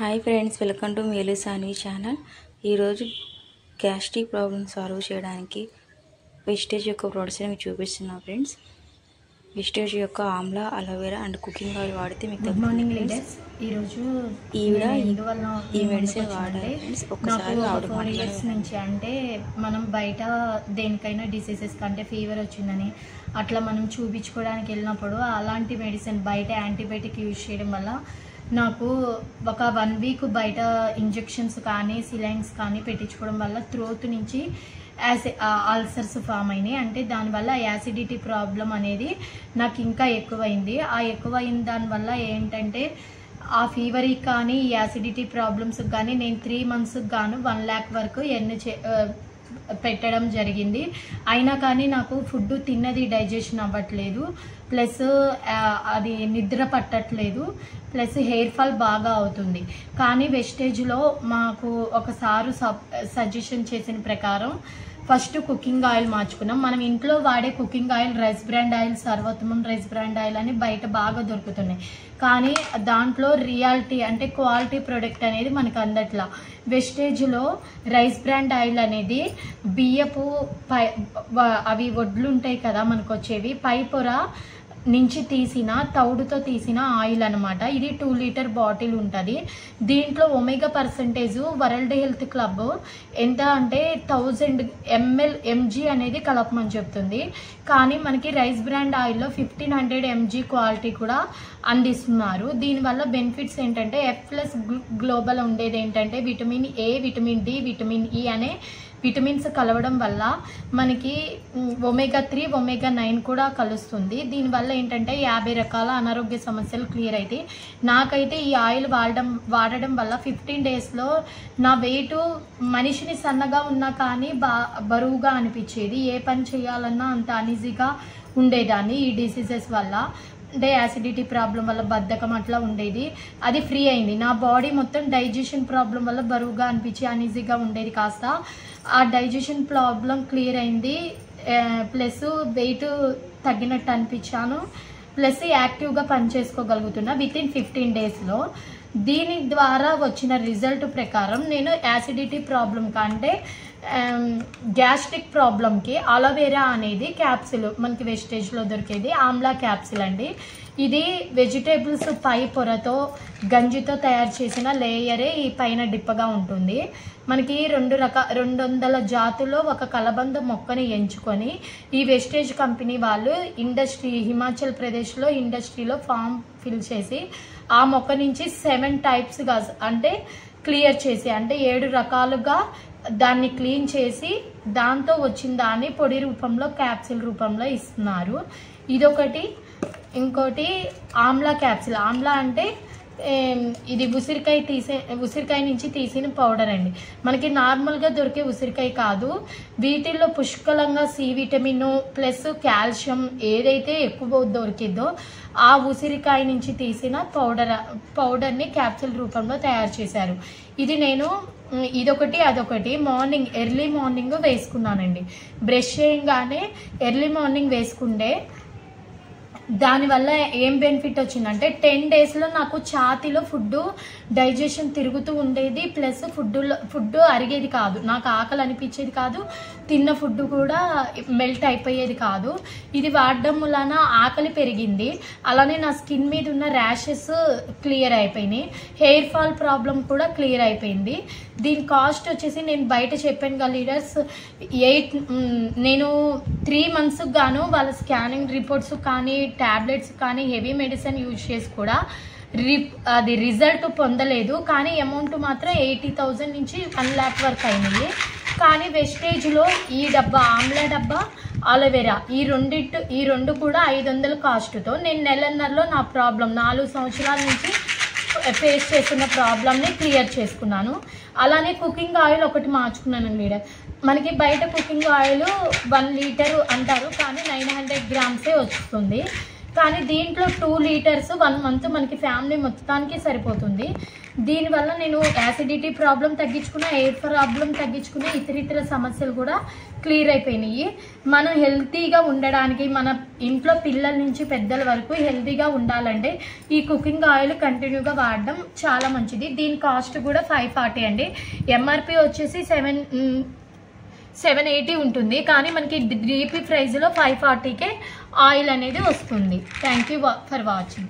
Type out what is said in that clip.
Hi friends, welcome to మేలు Saanvi channel. ఈరోజు gastric problem solve చేయడానికి వెజిటేజ్ యొక్క ప్రోడక్ట్స్ని మీకు చూపిస్తున్నా ఫ్రెండ్స్. వెజిటేజ్ యొక్క Amla, aloe vera and cooking oil వాడితే మీకు గుడ్ మార్నింగ్ లీడర్స్. ఈరోజు ఈ మెడిసిన్ వాడాలి ఫ్రెండ్స్. ఒకసారి 4 ఇయర్స్ నుంచి అంటే మనం బయట దేనికైనా డిసీజెస్ కంటే ఫీవర్ వచ్చిందని అట్లా మనం చూపించుకోవడానికి వెళ్ళినప్పుడు అలాంటి మెడిసిన్ బయట యాంటీబయాటిక్ యూజ్ చేయడం వల్ల నాకు ఒక 1 వీక్ బయట ఇంజెక్షన్స్ కానీ సిలైన్స్ కానీ పెట్టించుకోవడం వల్ల త్రోట్ నుంచి అల్సర్స్ ఫామ్ అయినాయి. అంటే దానివల్ల యాసిడిటీ ప్రాబ్లం అనేది నాకు ఇంకా ఎక్కువైంది. ఆ ఎక్కువైన దానివల్ల ఏంటంటే ఆ ఫీవర్కి కానీ యాసిడిటీ ప్రాబ్లమ్స్కి కానీ నేను 3 మంత్స్కి గాను 1 lakh వరకు పెట్టడం జరిగింది. అయినా కానీ నాకు ఫుడ్ తిన్నది డైజెషన్ అవ్వట్లేదు, ప్లస్ అది నిద్ర పట్టట్లేదు, ప్లస్ హెయిర్ ఫాల్ బాగా అవుతుంది. కానీ వెజిటేజ్లో మాకు ఒకసారి సజెషన్ చేసిన ప్రకారం ఫస్ట్ కుకింగ్ ఆయిల్ మార్చుకున్నాం. మనం ఇంట్లో వాడే cooking oil rice brand oil, సర్వోత్తమం రైస్ బ్రాండ్ ఆయిల్ అని బయట బాగా దొరుకుతున్నాయి. కానీ దాంట్లో రియాలిటీ అంటే క్వాలిటీ ప్రొడక్ట్ అనేది మనకు అందట్లా. వెజిటేజ్లో రైస్ బ్రాండ్ ఆయిల్ అనేది బియ్యపు అవి వడ్లు ఉంటాయి కదా మనకు వచ్చేవి, పై పొర నుంచి తీసిన తౌడుతో తీసిన ఆయిల్ అనమాట. ఇది 2 లీటర్ బాటిల్ ఉంటుంది. దీంట్లో omega percentage world health club ఎంత అంటే 1000 mg అనేది కలపమని చెప్తుంది. కానీ మనకి రైస్ బ్రాండ్ ఆయిల్లో 1500 mg క్వాలిటీ కూడా అందిస్తున్నారు. దీనివల్ల బెనిఫిట్స్ ఏంటంటే F+ గ్లోబల్ ఉండేది ఏంటంటే vitamin A, vitamin D, vitamin E అనే విటమిన్స్ కలవడం వల్ల మనకి ఒమేగా 3, ఒమేగా 9 కూడా కలుస్తుంది. దీనివల్ల ఏంటంటే 50 రకాల అనారోగ్య సమస్యలు క్లియర్ అవుతాయి. నాకైతే ఈ ఆయిల్ వాడడం వల్ల 15 డేస్లో నా వెయిట్ మనిషిని సన్నగా ఉన్నా కానీ బరువుగా అనిపించేది. ఏ పని చేయాలన్నా అంత అనీజీగా ఉండేదాన్ని. ఈ డిసీజెస్ వల్ల అంటే యాసిడిటీ ప్రాబ్లం వల్ల బద్ధకం అట్లా ఉండేది, అది ఫ్రీ అయింది. నా బాడీ మొత్తం డైజెషన్ ప్రాబ్లం వల్ల బరువుగా అనిపించి అనీజీగా ఉండేది కాస్త ఆ డైజెషన్ ప్రాబ్లం క్లియర్ అయింది. ప్లస్ వెయిట్ తగ్గినట్టు అనిపించాను, ప్లస్ యాక్టివ్గా పనిచేసుకోగలుగుతున్నా వితిన్ 15 డేస్లో. దీని ద్వారా వచ్చిన రిజల్ట్ ప్రకారం నేను యాసిడిటీ ప్రాబ్లం కంటే గ్యాస్ట్రిక్ ప్రాబ్లంకి అలోవెరా అనేది క్యాప్సిల్ మనకి వెజిటేజ్లో దొరికేది ఆమ్లా క్యాప్సిల్ అండి. ఇది వెజిటేబుల్స్ పై పొరతో గంజితో తయారు చేసిన లేయరే ఈ పైన డిప్పగా ఉంటుంది. మనకి 200 జాతుల్లో ఒక కలబంద మొక్కని ఎంచుకొని ఈ వెజిటేజ్ కంపెనీ వాళ్ళు హిమాచల్ ప్రదేశ్లో ఇండస్ట్రీలో ఫామ్ ఫిల్ చేసి ఆ మొక్క నుంచి 7 టైప్స్గా అంటే క్లియర్ చేసి అంటే 7 రకాలుగా దాన్ని క్లీన్ చేసి దాంతో వచ్చిన దాన్ని పొడి రూపంలో క్యాప్సిల్ రూపంలో ఇస్తున్నారు. ఇదొకటి. ఇంకోటి ఆమ్లా క్యాప్సిల్. ఆమ్లా అంటే ఇది ఉసిరికాయ నుంచి తీసిన పౌడర్ అండి. మనకి నార్మల్గా దొరికే ఉసిరికాయ కాదు. వీటిల్లో పుష్కలంగా సి విటమిన్ ప్లస్ కాల్షియం ఏదైతే ఎక్కువ దొరికిందో ఆ ఉసిరికాయ నుంచి తీసిన పౌడర్ని క్యాప్సిల్ రూపంలో తయారు చేశారు. ఇది నేను ఇదొకటి అదొకటి ఎర్లీ మార్నింగ్ వేసుకున్నానండి. బ్రష్ చేయగానే ఎర్లీ మార్నింగ్ వేసుకుంటే దానివల్ల ఏం బెనిఫిట్ వచ్చిందంటే 10 డేస్లో నాకు ఛాతీలో ఫుడ్ డైజెషన్ తిరుగుతూ ఉండేది, ప్లస్ ఫుడ్ అరిగేది కాదు, నాకు ఆకలి అనిపించేది కాదు, తిన్న ఫుడ్ కూడా మెల్ట్ అయిపోయేది కాదు. ఇది వాడడం వలన ఆకలి పెరిగింది, అలానే నా స్కిన్ మీద ఉన్న ర్యాషెస్ క్లియర్ అయిపోయినాయి, హెయిర్ ఫాల్ ప్రాబ్లం కూడా క్లియర్ అయిపోయింది. దీని కాస్ట్ వచ్చేసి నేను బయట చెప్పాను కదా లీడర్స్, నేను 3 మంత్స్కి గాను వాళ్ళ స్కానింగ్ రిపోర్ట్స్ కానీ టాబ్లెట్స్ కానీ హెవీ మెడిసిన్ యూజ్ చేసి కూడా అది రిజల్ట్ పొందలేదు. కానీ అమౌంట్ మాత్రం 80,000 నుంచి 1 lakh వరకు అయినాయి. కానీ వెజిటేజ్లో ఈ డబ్బా ఆమ్లా డబ్బా, అలోవెరా ఈ రెండు కూడా 500 కాస్ట్తో నేను నెలన్నరలో నా ప్రాబ్లం 4 సంవత్సరాల నుంచి ఫేస్ చేస్తున్న ప్రాబ్లమ్ని క్లియర్ చేసుకున్నాను. అలానే కుకింగ్ ఆయిల్ ఒకటి మార్చుకున్నాను లీడర్. మనకి బయట కుకింగ్ ఆయిల్ 1 లీటర్ అంటారు, కానీ 900 గ్రామ్సే వస్తుంది. కానీ దీంట్లో 2 లీటర్స్ 1 మంత్ మనకి ఫ్యామిలీ మొత్తానికి సరిపోతుంది. దీనివల్ల నేను యాసిడిటీ ప్రాబ్లం తగ్గించుకున్నా, ఎయిర్ ప్రాబ్లం తగ్గించుకున్నా, ఇతరితర సమస్యలు కూడా క్లియర్ అయిపోయినాయి. మనం హెల్తీగా ఉండడానికి, మన ఇంట్లో పిల్లల నుంచి పెద్దల వరకు హెల్తీగా ఉండాలంటే ఈ కుకింగ్ ఆయిల్ కంటిన్యూగా వాడడం చాలా మంచిది. దీని కాస్ట్ కూడా 540 అండి. ఎంఆర్పి వచ్చేసి 780 ఉంటుంది, కానీ మనకి DP ప్రైస్లో 540కే ఆయిల్ అనేది వస్తుంది. Thank you for watching.